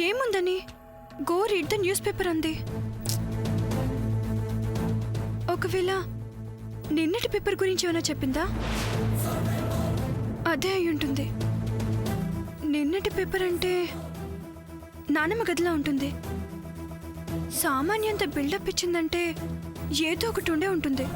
ఏముందని go read the news paper అంది. ఒకవేళ నిన్నటి పేపర్ గురించి ఏమైనా చెప్పిందా? అదే అయి ఉంటుంది. నిన్నటి పేపర్ అంటే నానమ్మ గదిలో ఉంటుంది. సామాన్యంత బిల్డప్ ఇచ్చిందంటే ఏదో ఒకటి ఉండే ఉంటుంది.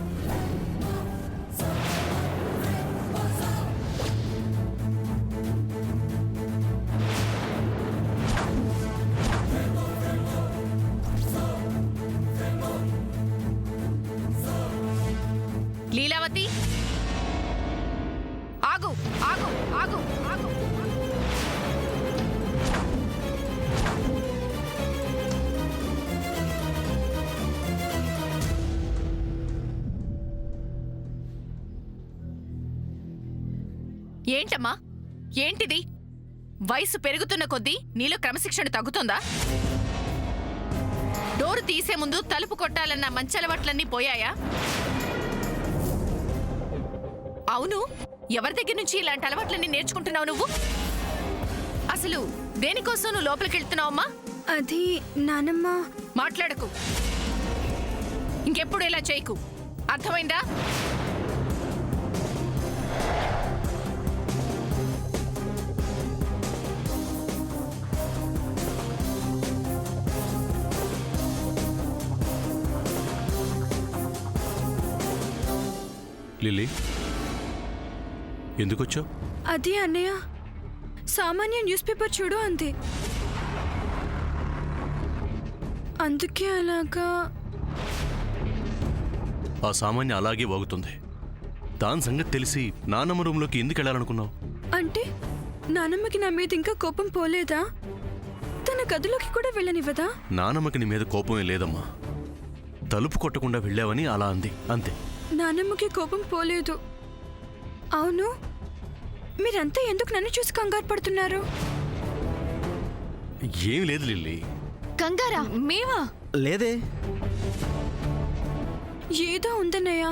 లీలావతి, ఆగు ఆగు ఆగు ఆగు. ఏంటమ్మా, ఏంటిది? వయసు పెరుగుతున్న కొద్దీ నీలో క్రమశిక్షణ తగ్గుతుందా? డోరు తీసే ముందు తలుపు కొట్టాలన్న మంచలవట్లన్నీ పోయాయా? అవును, ఎవరి దగ్గర నుంచి ఇలాంటి అలవాట్లన్నీ నేర్చుకుంటున్నావు నువ్వు? అసలు దేనికోసం నువ్వు లోపలికి వెళ్తున్నావమ్మా? అది నానమ్మ. మాట్లాడకు, ఇంకెప్పుడు ఇలా చేయకు, అర్థమైందా? లిల్లీ, ఎందుకొచ్చావు? అది అన్నయ్య, సామాన్య న్యూస్ పేపర్ చూడు అంతే. అందుకే అలాగా. ఆ సామాన్య అలాగే వాగుతుంది. దాని సంగతి తెలిసి నానమ్మ రూమ్లోకి ఎందుకు వెళ్ళాలనుకున్నావు? అంటే నానమ్మకి నా మీద ఇంకా కోపం పోలేదా? తన గదిలోకి కూడా వెళ్ళనివ్వదా? నానమ్మకి నీ మీద కోపమే లేదమ్మా. తలుపు కొట్టకుండా వెళ్ళావని అలా అంది, అంతే. నానమ్మకి కోపం పోలేదు. అవును, మీరంతా ఎందుకు నన్ను చూసి కంగారు పడుతున్నారు? ఏం లేదు లిల్లీ. కంగారా? మేమా? లేదే. ఏదో ఉందన్నయ్య,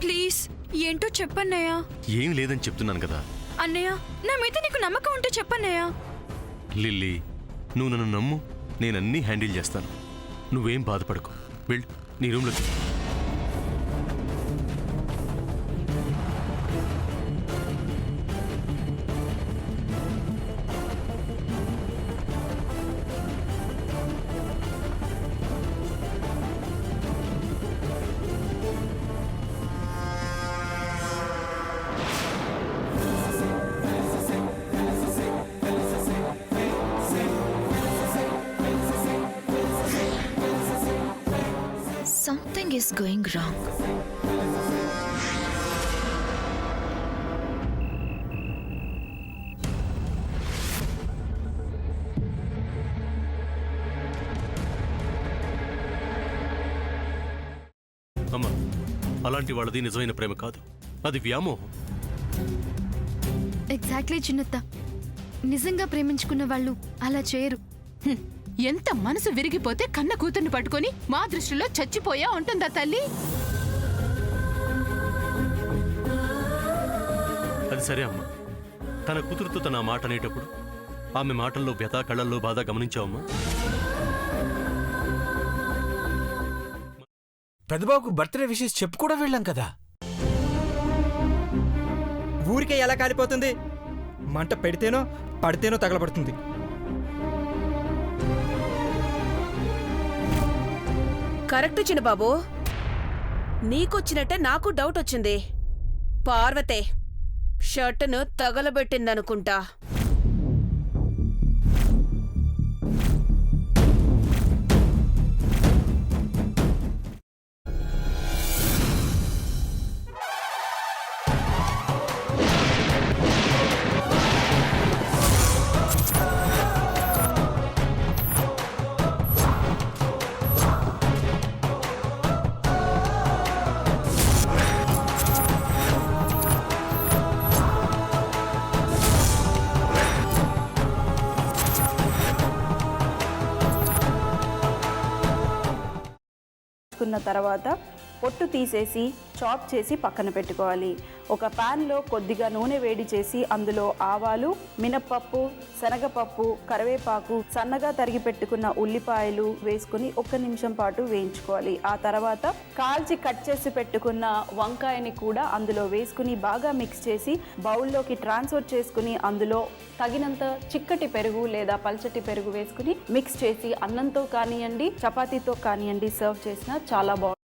ప్లీజ్ ఏంటో చెప్పన్నయ్య. ఏం లేదని చెప్తున్నాను కదా. అన్నయ్య, నా మీద నీకు నమ్మకం ఉంటే చెప్పన్నయ్య. లిల్లీ, నువ్వు నన్ను నమ్ము, నేనన్నీ హ్యాండిల్ చేస్తాను. నువ్వేం బాధపడకు. వెళ్ళు నీ రూమ్లోకి. Something is going wrong. అమ్మా, అలాంటి వాళ్ళది నిజమైన ప్రేమ కాదు, అది వ్యామోహం. ఎగ్జాక్ట్లీ చిన్నత్త, నిజంగా ప్రేమించుకున్న వాళ్ళు అలా చేయరు. ఎంత మనసు విరిగిపోతే కన్న కూతుర్ని పట్టుకొని మా దృష్టిలో చచ్చిపోయా ఉంటుందా తల్లి? అది సరే అమ్మా, తన కూతురుతో తన మాట అనేటప్పుడు ఆమె మాటల్లో వ్యథ, కళ్ళల్లో బాధ గమనించావమ్మా? పెద్దబాబుకు బర్త్డే విషెస్ చెప్పు కూడా వెళ్ళాం కదా. ఊరికే ఎలా కాలిపోతుంది? మంట పెడితేనో పడితేనో తగలబడుతుంది. కరెక్ట్ చిన్నబాబు, నీకొచ్చినట్టే నాకు డౌట్ వచ్చింది. పార్వతే షర్టును తగలబెట్టిందనుకుంటా. తర్వాత పొట్టు తీసేసి చాప్ చేసి పక్కన పెట్టుకోవాలి. ఒక ప్యాన్లో కొద్దిగా నూనె వేడి చేసి అందులో ఆవాలు, మినప్పప్పు, శనగపప్పు, కరివేపాకు, సన్నగా తరిగి పెట్టుకున్న ఉల్లిపాయలు వేసుకుని 1 నిమిషం పాటు వేయించుకోవాలి. ఆ తర్వాత కాల్చి కట్ చేసి పెట్టుకున్న వంకాయని కూడా అందులో వేసుకుని బాగా మిక్స్ చేసి బౌల్లోకి ట్రాన్స్ఫర్ చేసుకుని అందులో తగినంత చిక్కటి పెరుగు లేదా పల్చటి పెరుగు వేసుకుని మిక్స్ చేసి అన్నంతో కానివ్వండి, చపాతీతో కానివ్వండి సర్వ్ చేసినా చాలా బాగుంటుంది.